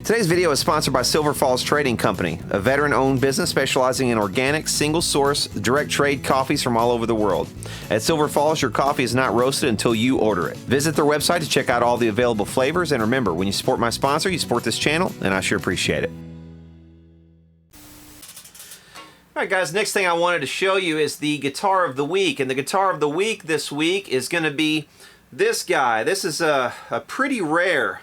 Today's video is sponsored by Silver Falls Trading Company, a veteran-owned business specializing in organic, single-source, direct trade coffees from all over the world. At Silver Falls, your coffee is not roasted until you order it. Visit their website to check out all the available flavors, and remember, when you support my sponsor, you support this channel, and I sure appreciate it. Alright guys, next thing I wanted to show you is the guitar of the week, and the guitar of the week this week is going to be this guy. This is a pretty rare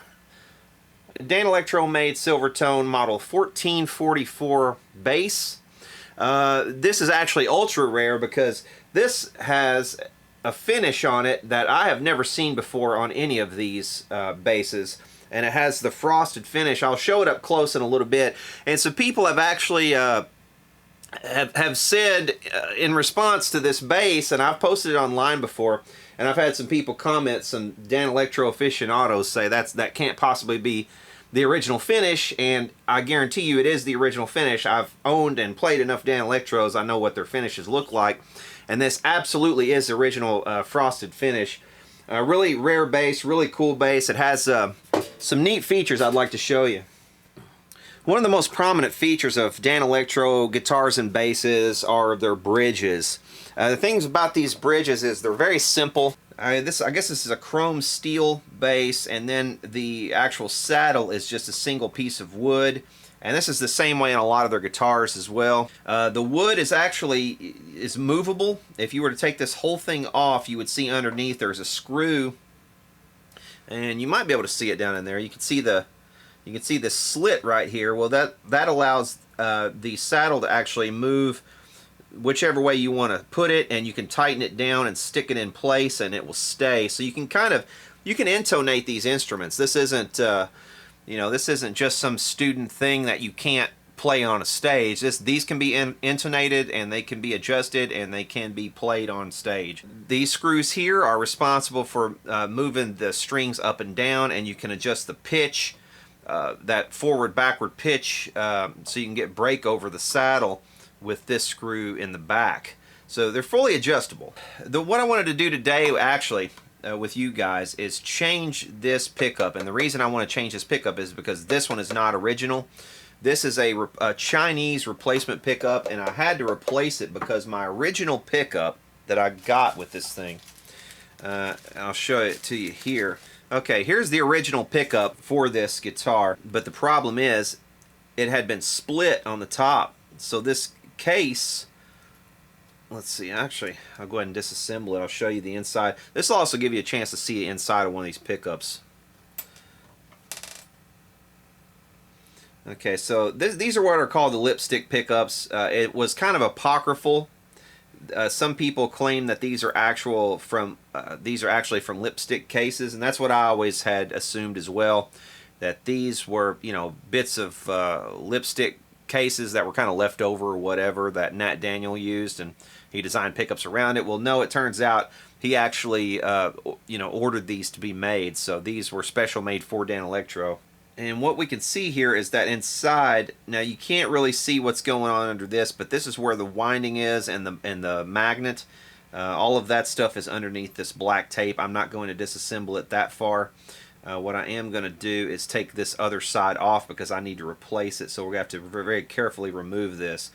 Danelectro made Silvertone model 1444 bass. This is actually ultra rare because this has a finish on it that I have never seen before on any of these basses, and it has the frosted finish. I'll show it up close in a little bit, and some people have actually have said in response to this bass, and I've posted it online before, and I've had some people comment, some Danelectro aficionados say that can't possibly be the original finish, and I guarantee you it is the original finish. I've owned and played enough Danelectros, I know what their finishes look like, and this absolutely is the original frosted finish. Really rare bass, really cool bass. It has some neat features I'd like to show you. One of the most prominent features of Danelectro guitars and basses are their bridges. The things about these bridges is they're very simple. I guess this is a chrome steel base, and then the actual saddle is just a single piece of wood. And this is the same way in a lot of their guitars as well. The wood is movable. If you were to take this whole thing off, you would see underneath there's a screw, and you might be able to see it down in there. You can see this slit right here. Well, that allows the saddle to actually move whichever way you want to put it, and you can tighten it down and stick it in place, and it will stay. So you can intonate these instruments. This isn't this isn't just some student thing that you can't play on a stage. These can be intonated, and they can be adjusted, and they can be played on stage. These screws here are responsible for moving the strings up and down, and you can adjust the pitch, that forward backward pitch, so you can get break over the saddle with this screw in the back. So they're fully adjustable. What I wanted to do today actually with you guys is change this pickup, and the reason I want to change this pickup is because this one is not original. This is a Chinese replacement pickup, and I had to replace it because my original pickup that I got with this thing, I'll show it to you here. Okay, here's the original pickup for this guitar, but the problem is it had been split on the top. So this case, let's see, actually I'll go ahead and disassemble it. I'll show you the inside. This will also give you a chance to see the inside of one of these pickups. Okay, so these are what are called the lipstick pickups. It was kind of apocryphal. Some people claim that these are actually from lipstick cases, and that's what I always had assumed as well, that these were, bits of lipstick cases that were kind of left over or whatever that Nat Daniel used, and he designed pickups around it. Well, no, it turns out he actually ordered these to be made, so these were special made for Danelectro. And what we can see here is that inside, now you can't really see what's going on under this, but this is where the winding is, and the magnet. All of that stuff is underneath this black tape. I'm not going to disassemble it that far. What I am going to do is take this other side off because I need to replace it, so we're going to have to very carefully remove this.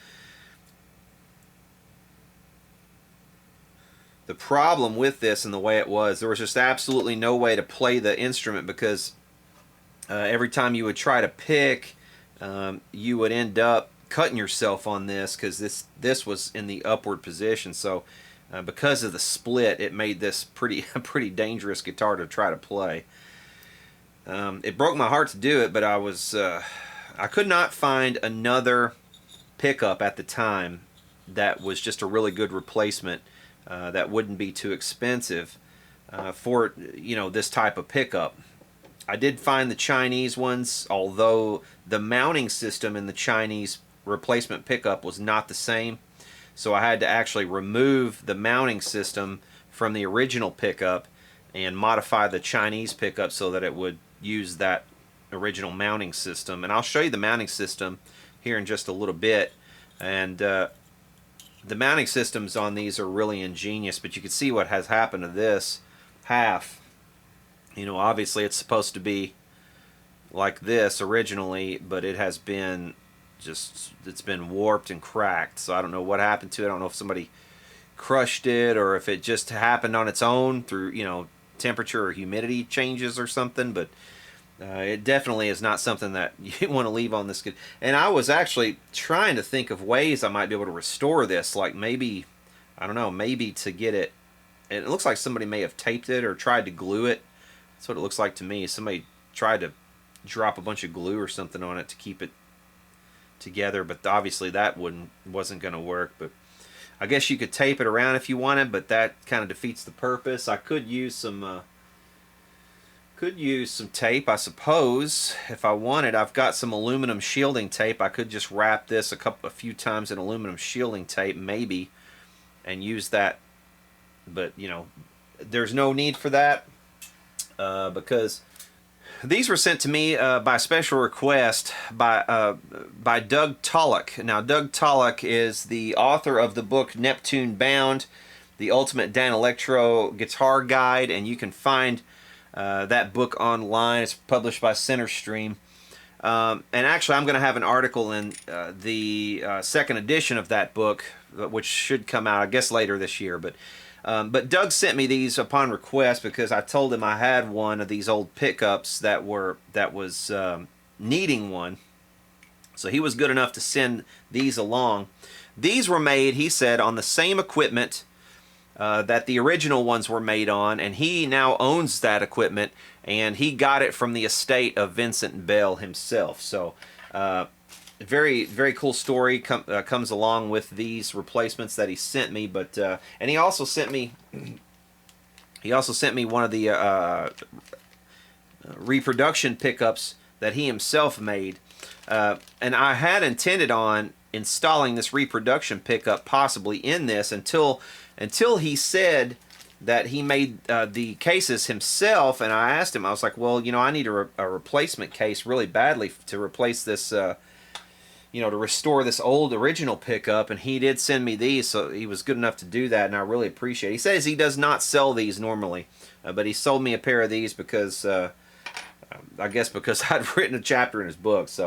The problem with this and the way it was, there was just absolutely no way to play the instrument because every time you would try to pick, you would end up cutting yourself on this because this was in the upward position. So because of the split, it made this a pretty dangerous guitar to try to play. It broke my heart to do it, but I could not find another pickup at the time that was just a really good replacement that wouldn't be too expensive for this type of pickup. I did find the Chinese ones, although the mounting system in the Chinese replacement pickup was not the same, so I had to actually remove the mounting system from the original pickup and modify the Chinese pickup so that it would use that original mounting system. And I'll show you the mounting system here in just a little bit. And the mounting systems on these are really ingenious, but you can see what has happened to this half. Obviously it's supposed to be like this originally, but it has been it's been warped and cracked. So I don't know what happened to it. I don't know if somebody crushed it or if it just happened on its own through, you know, temperature or humidity changes or something, but it definitely is not something that you want to leave on this. And I was actually trying to think of ways I might be able to restore this, like maybe, I don't know, maybe to get it, it looks like somebody may have taped it or tried to glue it. That's what it looks like to me. Somebody tried to drop a bunch of glue or something on it to keep it together, but obviously that wasn't going to work. But I guess you could tape it around if you wanted, but that kind of defeats the purpose. I could use some tape, I suppose, if I wanted. I've got some aluminum shielding tape. I could just wrap this a few times in aluminum shielding tape, maybe, and use that. But you know, there's no need for that because these were sent to me by special request by Doug Tulloch. Now, Doug Tulloch is the author of the book Nep-Tone Bound, the Ultimate Danelectro Guitar Guide, and you can find that book online. It's published by Centerstream. And actually, I'm going to have an article in the second edition of that book, which should come out, I guess, later this year. But Doug sent me these upon request because I told him I had one of these old pickups that was needing one. So he was good enough to send these along. These were made, he said, on the same equipment that the original ones were made on, and he now owns that equipment, and he got it from the estate of Vincent Bell himself. So very, very cool story comes along with these replacements that he sent me. But and he also sent me one of the reproduction pickups that he himself made, and I had intended on installing this reproduction pickup possibly in this until he said that he made the cases himself. And I asked him, I was like, well, you know, I need a replacement case really badly to replace this, you know, to restore this old original pickup, and he did send me these, so he was good enough to do that, and I really appreciate it. He says he does not sell these normally, but he sold me a pair of these because, I guess because I'd written a chapter in his book. So,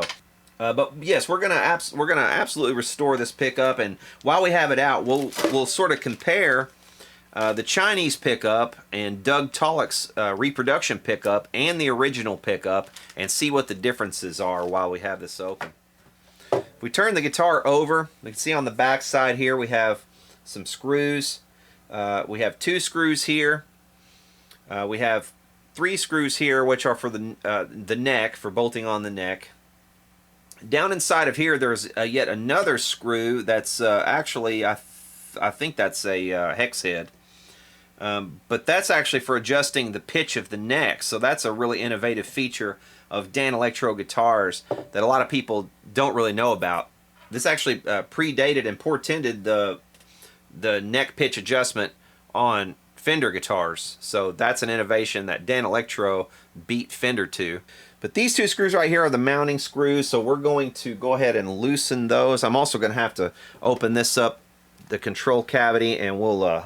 but yes, we're gonna absolutely restore this pickup, and while we have it out, we'll sort of compare the Chinese pickup and Doug Tulloch's reproduction pickup and the original pickup, and see what the differences are while we have this open. If we turn the guitar over, we can see on the back side here we have some screws. We have 2 screws here. We have 3 screws here, which are for the neck, for bolting on the neck. Down inside of here, there's yet another screw that's actually, I think that's a hex head. But that's actually for adjusting the pitch of the neck. So that's a really innovative feature of Danelectro guitars that a lot of people don't really know about. This actually predated and portended the neck pitch adjustment on Fender guitars. So that's an innovation that Danelectro beat Fender to. But these 2 screws right here are the mounting screws, so we're going to go ahead and loosen those. I'm also going to have to open this up, the control cavity, and we'll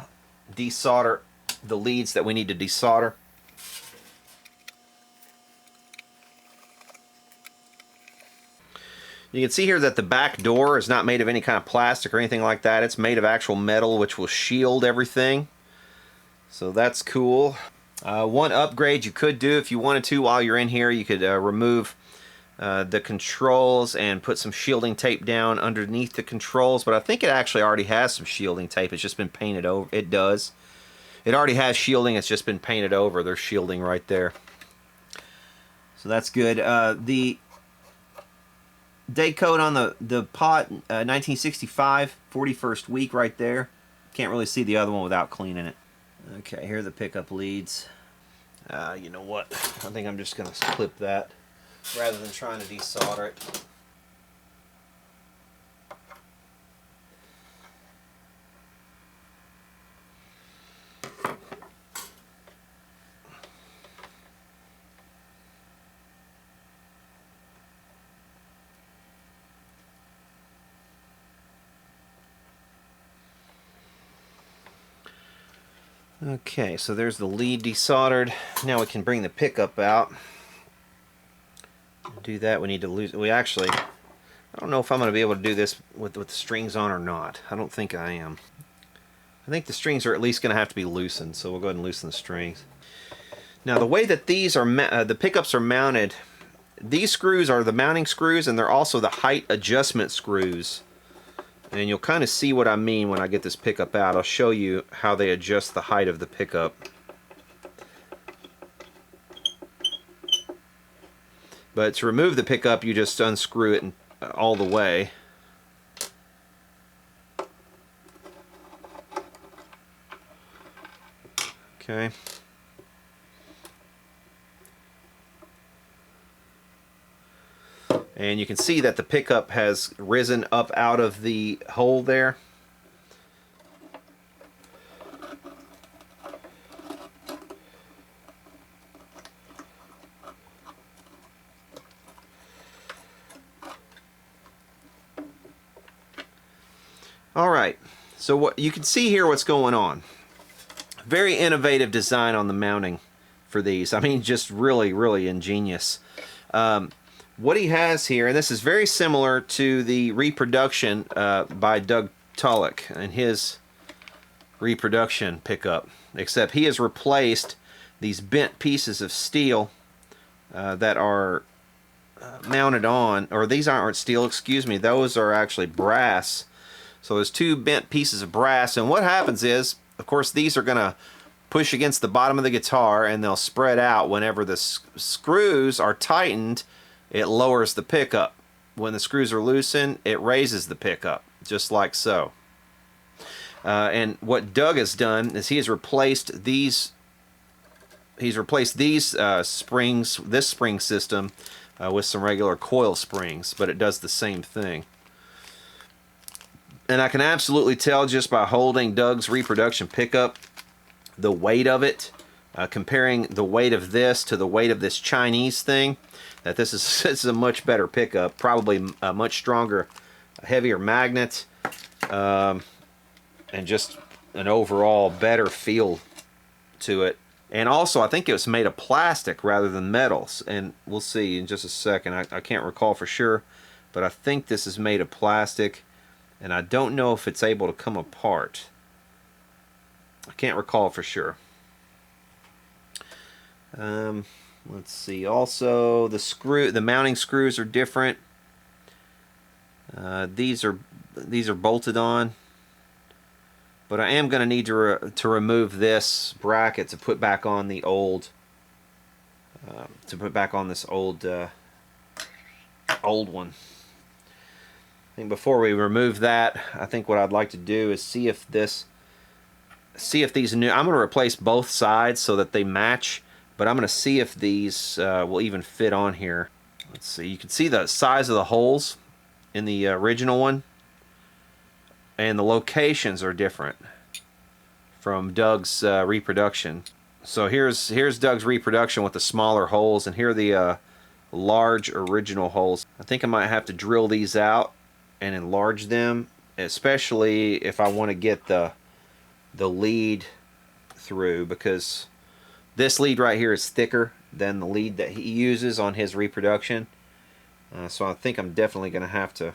desolder the leads that we need to desolder. You can see here that the back door is not made of any kind of plastic or anything like that. It's made of actual metal, which will shield everything. So that's cool. One upgrade you could do if you wanted to while you're in here, you could remove the controls and put some shielding tape down underneath the controls. But I think it actually already has some shielding tape. It's just been painted over. It does. It already has shielding. It's just been painted over. There's shielding right there. So that's good. The date code on the pot, 1965, 41st week right there. Can't really see the other one without cleaning it. Okay, here are the pickup leads. You know what? I think I'm just going to clip that rather than trying to desolder it. Okay, so there's the lead desoldered. Now we can bring the pickup out. To do that, we need to lose. I don't know if I'm going to be able to do this with the strings on or not. I don't think I am. I think the strings are at least going to have to be loosened, so we'll go ahead and loosen the strings. Now, the way that these are, the pickups are mounted, these screws are the mounting screws, and they're also the height adjustment screws. And you'll kind of see what I mean when I get this pickup out. I'll show you how they adjust the height of the pickup. But to remove the pickup, you just unscrew it all the way. Okay. And you can see that the pickup has risen up out of the hole there. Alright, so what you can see here what's going on. Very innovative design on the mounting for these. I mean, just really, really ingenious. What he has here, and this is very similar to the reproduction by Doug Tulloch and his reproduction pickup, except he has replaced these bent pieces of steel that are mounted on, or these aren't steel, excuse me, those are actually brass. So there's two bent pieces of brass, and what happens is, of course, these are going to push against the bottom of the guitar and they'll spread out. Whenever the screws are tightened, it lowers the pickup. When the screws are loosened, it raises the pickup, just like so. And what Doug has done is he has replaced these. He's replaced these springs, this spring system, with some regular coil springs, but it does the same thing. And I can absolutely tell just by holding Doug's reproduction pickup, the weight of it, comparing the weight of this to the weight of this Chinese thing, that this is a much better pickup, probably a much stronger, heavier magnet, and just an overall better feel to it. And also, I think it was made of plastic rather than metals, and we'll see in just a second. I can't recall for sure, but I think this is made of plastic, and I don't know if it's able to come apart. I can't recall for sure. Let's see. Also, the mounting screws are different. These are bolted on, but I am going to need to remove this bracket to put back on the old. To put back on this old one. I think before we remove that, I think what I'd like to do is see if these new. I'm going to replace both sides so that they match. But I'm going to see if these will even fit on here. Let's see. You can see the size of the holes in the original one. And the locations are different from Doug's reproduction. So here's Doug's reproduction with the smaller holes. And here are the large original holes. I think I might have to drill these out and enlarge them. Especially if I want to get the lead through. Because this lead right here is thicker than the lead that he uses on his reproduction. So I think I'm definitely going to have to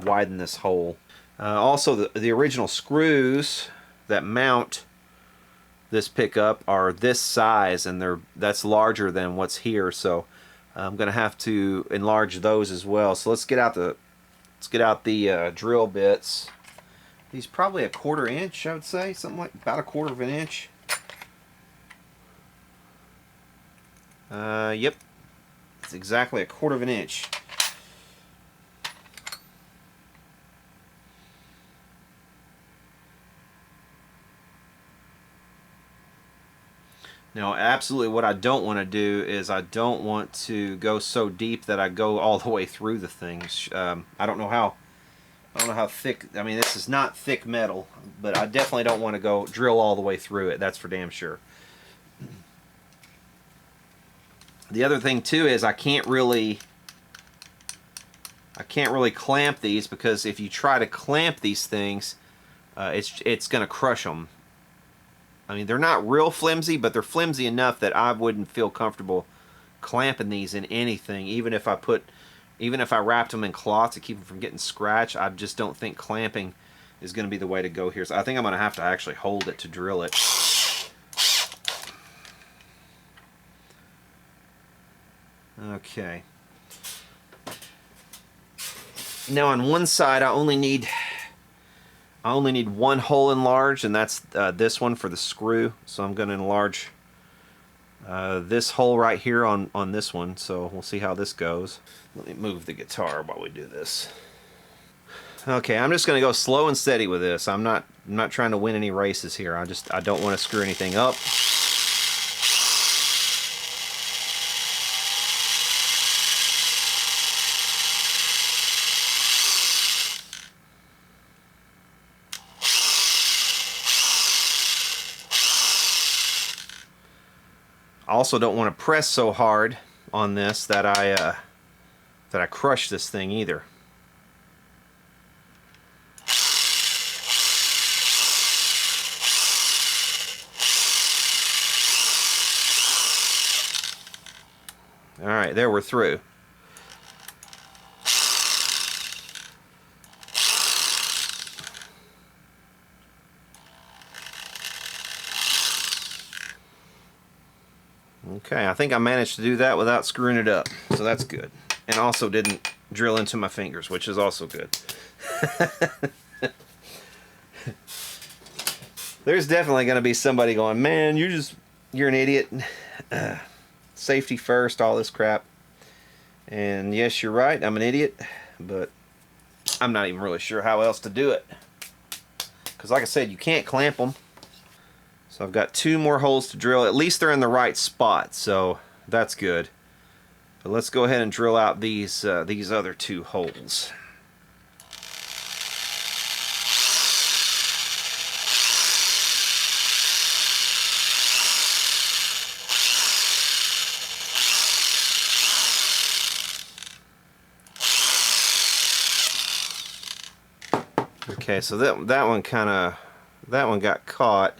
widen this hole. Also, the original screws that mount this pickup are this size, and that's larger than what's here. So I'm going to have to enlarge those as well. So let's get out the drill bits. These probably 1/4 inch, I would say, something like about 1/4 inch. Yep, it's exactly 1/4 inch. Now, absolutely what I don't want to do is I don't want to go so deep that I go all the way through the things. I don't know how thick. I mean, this is not thick metal, but I definitely don't want to go drill all the way through it. That's for damn sure. The other thing too is I can't really clamp these, because if you try to clamp these things, it's going to crush them. I mean, they're not real flimsy, but they're flimsy enough that I wouldn't feel comfortable clamping these in anything, even if I wrapped them in cloth to keep them from getting scratched. I just don't think clamping is going to be the way to go here. So I think I'm going to have to actually hold it to drill it. Okay. Now on one side I only need one hole enlarged, and that's this one for the screw. So I'm going to enlarge this hole right here on this one. So we'll see how this goes. Let me move the guitar while we do this. Okay, I'm just going to go slow and steady with this. I'm not trying to win any races here. I don't want to screw anything up. I also don't want to press so hard on this that I crush this thing either. All right, there, we're through. Okay, I think I managed to do that without screwing it up, so that's good. And also didn't drill into my fingers, which is also good. There's definitely going to be somebody going, man, you're an idiot. Safety first, all this crap. And yes, you're right, I'm an idiot, but I'm not even really sure how else to do it. Because like I said, you can't clamp them. So I've got 2 more holes to drill. At least they're in the right spot, so that's good. But let's go ahead and drill out these other 2 holes. Okay, so that one got caught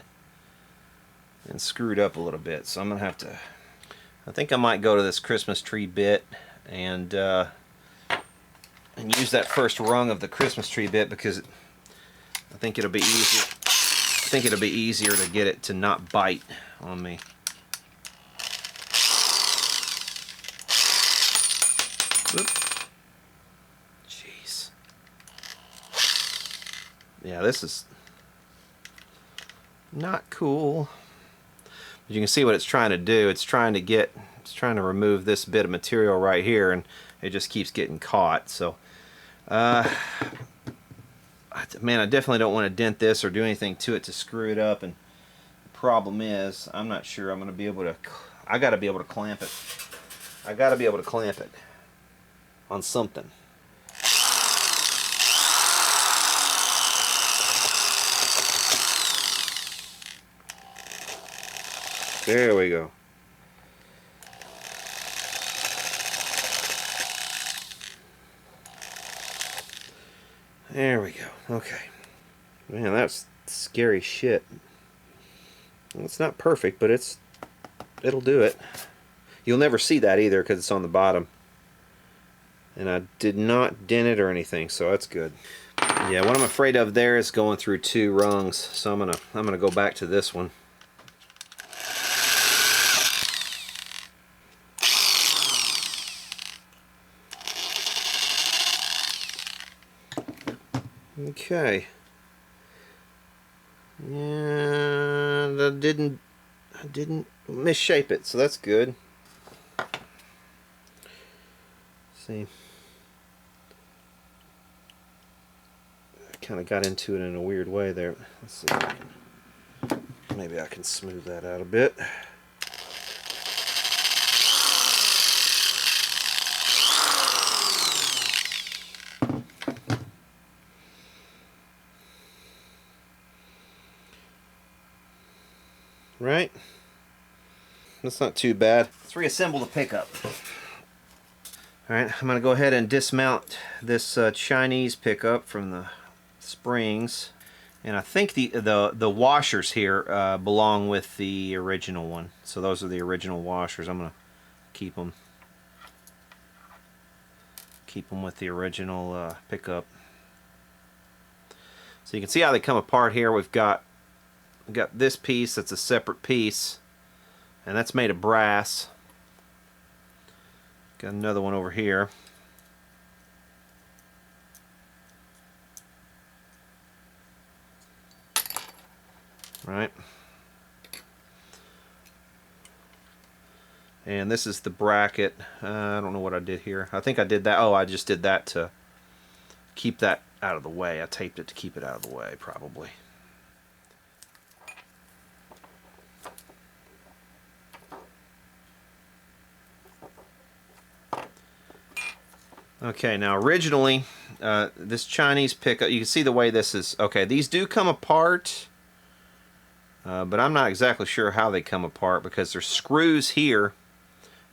and screwed up a little bit, so I'm gonna have to. I think I might go to this Christmas tree bit and use that first rung of the Christmas tree bit, because I think it'll be easier. I think it'll be easier to get it to not bite on me. Oop. Jeez. Yeah, this is not cool. But you can see what it's trying to do. It's trying to remove this bit of material right here, and it just keeps getting caught. So, man, I definitely don't want to dent this or do anything to it to screw it up. And the problem is, I'm not sure I'm going to be able to. I got to be able to clamp it. I got to be able to clamp it on something. There we go. There we go. Okay. Man, that's scary shit. Well, it's not perfect, but it'll do it. You'll never see that either because it's on the bottom. And I did not dent it or anything, so that's good. Yeah, what I'm afraid of there is going through 2 rungs, so I'm gonna go back to this one. Okay. And I didn't misshape it, so that's good. See, I kind of got into it in a weird way there. Let's see if maybe I can smooth that out a bit. Right? That's not too bad. Let's reassemble the pickup. Alright, I'm going to go ahead and dismount this Chinese pickup from the springs. And I think the washers here belong with the original one. So those are the original washers. I'm going to keep them with the original pickup. So you can see how they come apart here. We've got this piece that's a separate piece, and that's made of brass. Got another one over here. Right. And this is the bracket. I don't know what I did here. I think I did that. Oh, I just did that to keep that out of the way. I taped it to keep it out of the way, probably. Okay, now originally, this Chinese pickup, you can see the way this is. Okay, these do come apart, but I'm not exactly sure how they come apart because there's screws here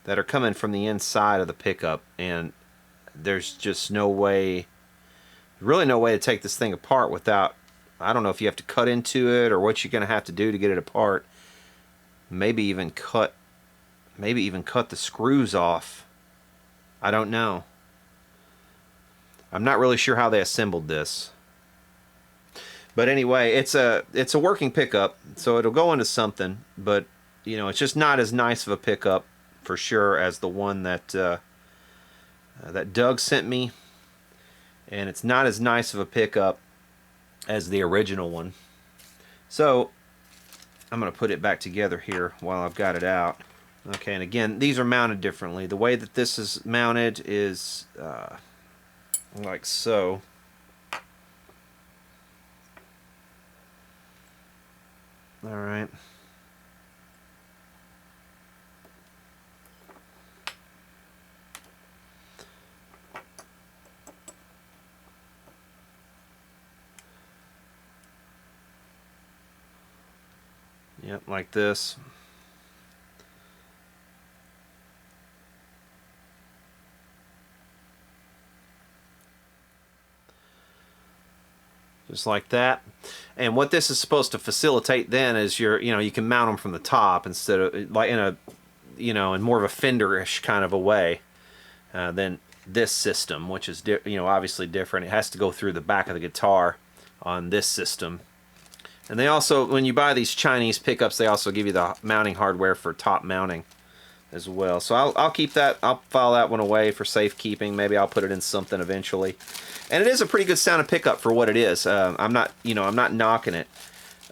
that are coming from the inside of the pickup, and there's just no way, really no way to take this thing apart without, I don't know if you have to cut into it or what you're going to have to do to get it apart. Maybe even cut the screws off. I don't know. I'm not really sure how they assembled this. But anyway, it's a working pickup, so it'll go into something, but you know, it's just not as nice of a pickup for sure as the one that that Doug sent me, and it's not as nice of a pickup as the original one. So I'm going to put it back together here while I've got it out. Okay, and again, these are mounted differently. The way that this is mounted is like so. All right. Yep, like this. Just like that. And what this is supposed to facilitate then is you can mount them from the top instead of like in a, in more of a Fender-ish kind of a way than this system, which is obviously different. It has to go through the back of the guitar on this system. And they also, when you buy these Chinese pickups, they also give you the mounting hardware for top mounting as well. So I'll keep that. I'll file that one away for safekeeping. Maybe I'll put it in something eventually. And it is a pretty good sounding pickup for what it is. I'm not knocking it.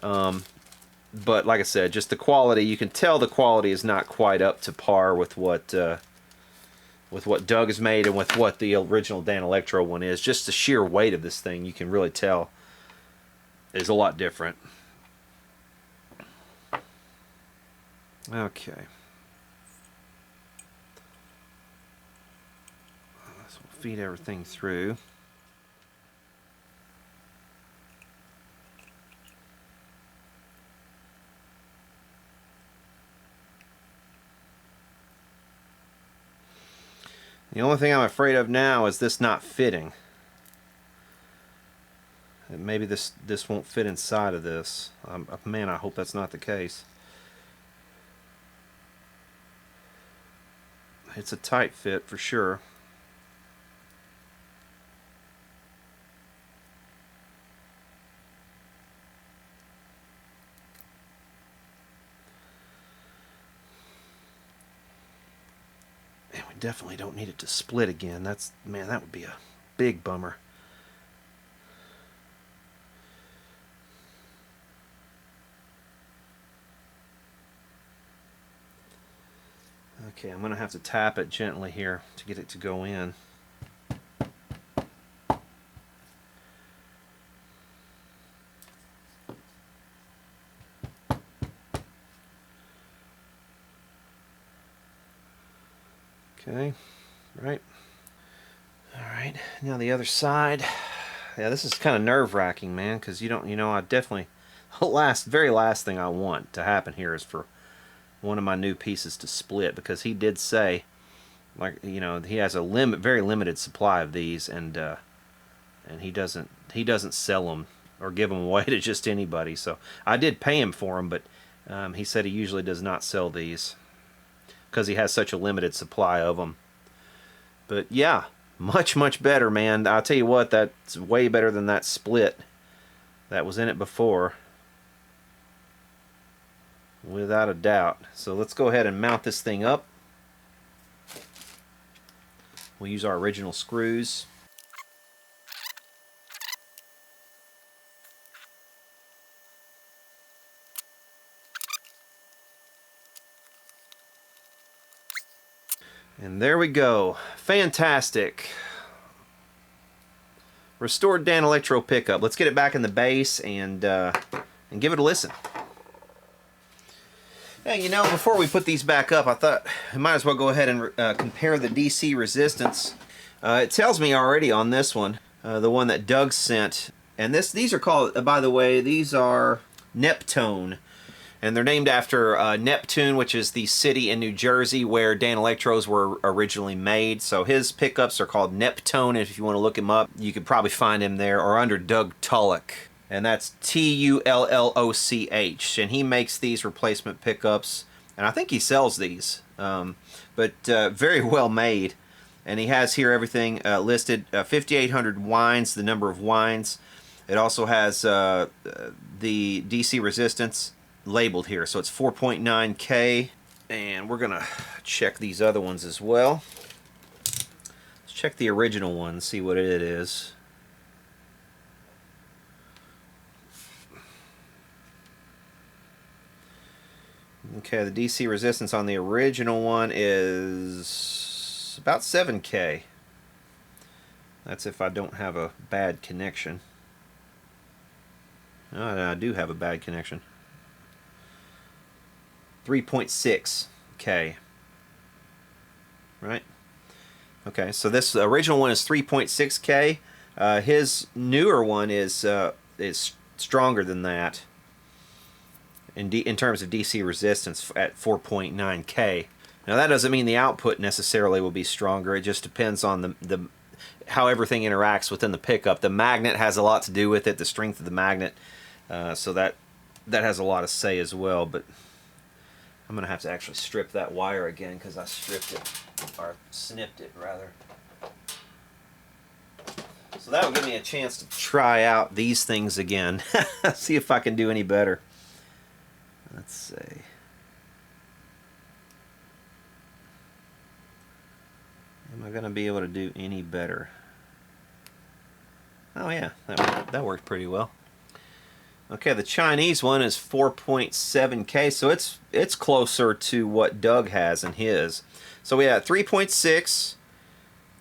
But like I said, just the quality, you can tell the quality is not quite up to par with what Doug has made and with what the original Danelectro one is. Just the sheer weight of this thing, you can really tell, is a lot different. Okay. So we'll feed everything through. The only thing I'm afraid of now is this not fitting. Maybe this won't fit inside of this. Man, I hope that's not the case. It's a tight fit for sure. And we definitely don't need it to split again. Man, that would be a big bummer. Okay, I'm going to have to tap it gently here to get it to go in. Okay, right. All right, now the other side. Yeah, this is kind of nerve-wracking, man, because I definitely, very last thing I want to happen here is for one of my new pieces to split, because he did say, like, he has a very limited supply of these, and he doesn't sell them or give them away to just anybody. So I did pay him for them, but he said he usually does not sell these. because he has such a limited supply of them. But yeah, much better, man. I'll tell you what, that's way better than that split that was in it before, without a doubt. So let's go ahead and mount this thing up. We'll use our original screws. And there we go. Fantastic. Restored Danelectro pickup. Let's get it back in the base and give it a listen. Now, you know, before we put these back up, I thought I might as well go ahead and compare the DC resistance. It tells me already on this one, the one that Doug sent. And these are called, by the way, these are Nep-Tone. And they're named after Nep-Tone, which is the city in New Jersey where Danelectros were originally made. So his pickups are called Nep-Tone. If you want to look him up, you could probably find him there, or under Doug Tulloch. And that's Tulloch. And he makes these replacement pickups. And I think he sells these. But very well made. And he has here everything listed. 5,800 wines, the number of wines. It also has the DC resistance labeled here, so it's 4.9K, and we're gonna check these other ones as well. Let's check the original one, see what it is. Okay, the DC resistance on the original one is about 7K. That's if I don't have a bad connection. I do have a bad connection. 3.6K. Right? Okay, so this original one is 3.6K. His newer one is stronger than that in terms of DC resistance at 4.9K. Now that doesn't mean the output necessarily will be stronger. It just depends on the how everything interacts within the pickup. The magnet has a lot to do with it, the strength of the magnet. So that has a lot to say as well. But I'm going to have to actually strip that wire again because I stripped it, or snipped it rather. So that will give me a chance to try out these things again. See if I can do any better. Let's see. Am I going to be able to do any better? Oh yeah, that worked pretty well. Okay, the Chinese one is 4.7K, so it's closer to what Doug has in his. So we have 3.6,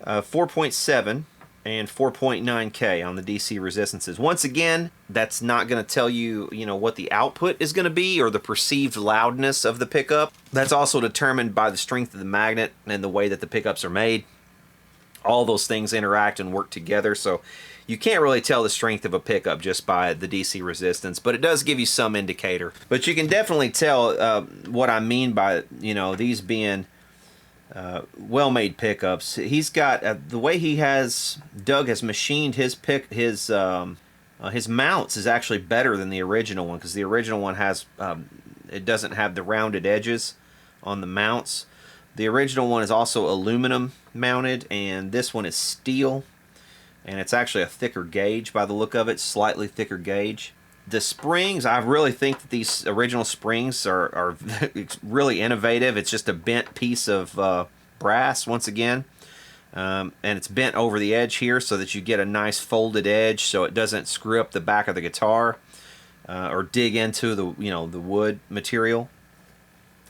4.7, and 4.9K on the DC resistances. Once again, that's not going to tell you, what the output is going to be or the perceived loudness of the pickup. That's also determined by the strength of the magnet and the way that the pickups are made. All those things interact and work together, so you can't really tell the strength of a pickup just by the DC resistance, but it does give you some indicator. But you can definitely tell what I mean by, these being well-made pickups. He's got the way Doug has machined his mounts is actually better than the original one, because the original one has it doesn't have the rounded edges on the mounts. The original one is also aluminum mounted, and this one is steel. And it's actually a thicker gauge by the look of it, slightly thicker gauge. The springs, I really think that these original springs are really innovative. It's just a bent piece of brass once again. And it's bent over the edge here so that you get a nice folded edge so it doesn't screw up the back of the guitar or dig into the the wood material.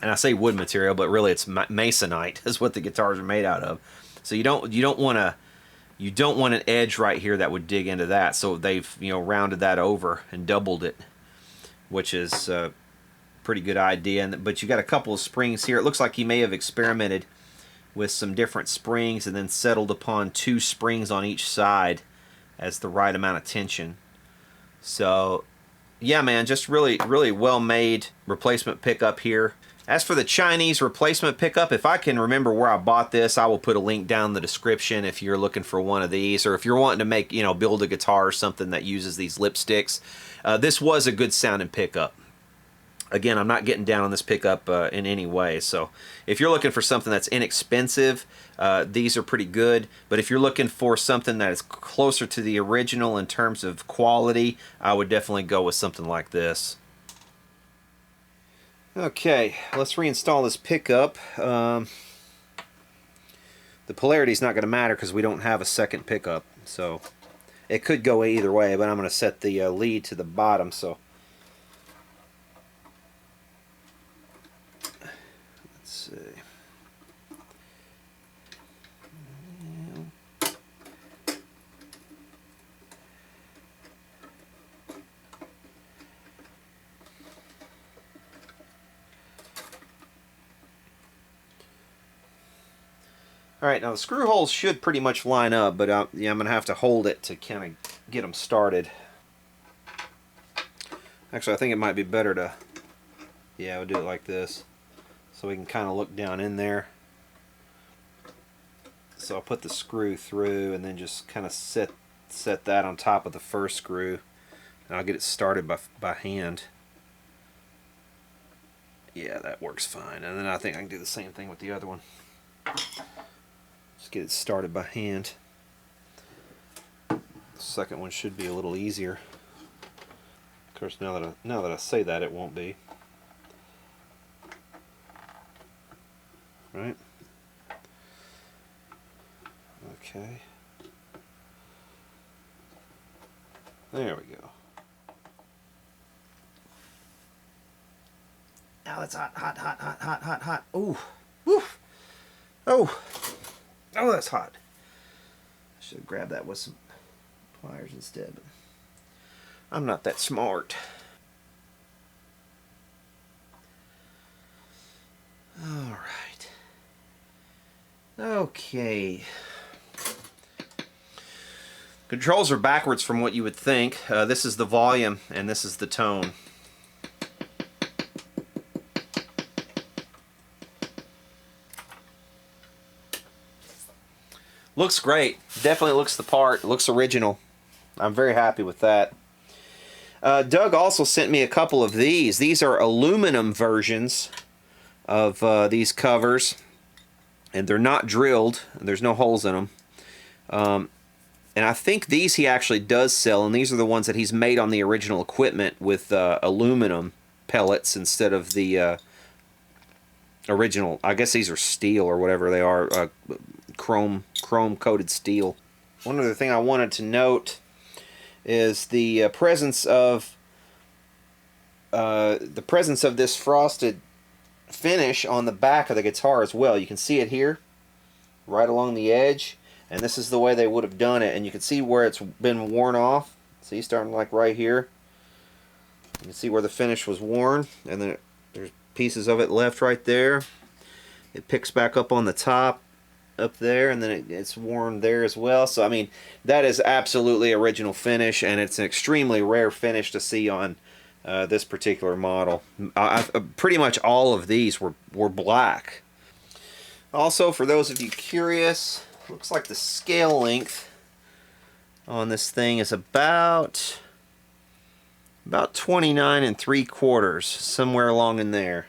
And I say wood material, but really it's masonite is what the guitars are made out of. So you don't want an edge right here that would dig into that. So they've rounded that over and doubled it, which is a pretty good idea. But you got a couple of springs here. It looks like he may have experimented with some different springs and then settled upon 2 springs on each side as the right amount of tension. So yeah, man, just really well made replacement pickup here. As for the Chinese replacement pickup, if I can remember where I bought this, I will put a link down in the description if you're looking for one of these, or if you're wanting to make, build a guitar or something that uses these lipsticks. This was a good sounding pickup. Again, I'm not getting down on this pickup in any way. So if you're looking for something that's inexpensive, these are pretty good. But if you're looking for something that is closer to the original in terms of quality, I would definitely go with something like this. Okay, let's reinstall this pickup. The polarity is not going to matter because we don't have a second pickup. So it could go either way, but I'm going to set the lead to the bottom. So let's see. Alright, now the screw holes should pretty much line up, but yeah, I'm going to have to hold it to kind of get them started. Actually, I think it might be better to, yeah, we'll do it like this, so we can kind of look down in there. So I'll put the screw through and then just kind of set that on top of the first screw, and I'll get it started by hand. Yeah, that works fine, and then I think I can do the same thing with the other one. Just get it started by hand. The second one should be a little easier. Of course, now that I say that, it won't be. Right? Okay. There we go. Now that's hot, hot, hot, hot, hot, hot, hot. Ooh. Woof. Oh. Oh, that's hot. I should have grabbed that with some pliers instead, but I'm not that smart. All right. Okay. Controls are backwards from what you would think. This is the volume and this is the tone. Looks great. Definitely looks the part. Looks original. I'm very happy with that. Doug also sent me a couple of these. These are aluminum versions of these covers, and they're not drilled. There's no holes in them. And I think these he actually does sell, and these are the ones that he's made on the original equipment with aluminum pellets instead of the original. I guess these are steel or whatever they are, chrome coated steel. One other thing I wanted to note is the presence of this frosted finish on the back of the guitar as well. You can see it here, right along the edge, and this is the way they would have done it. And you can see where it's been worn off. See, starting like right here. You can see where the finish was worn, and then there's pieces of it left right there. It picks back up on the top up there, and then it's worn there as well. So I mean, that is absolutely original finish, and it's an extremely rare finish to see on this particular model. Pretty much all of these were black. Also, for those of you curious, looks like the scale length on this thing is about 29 3/4, somewhere along in there.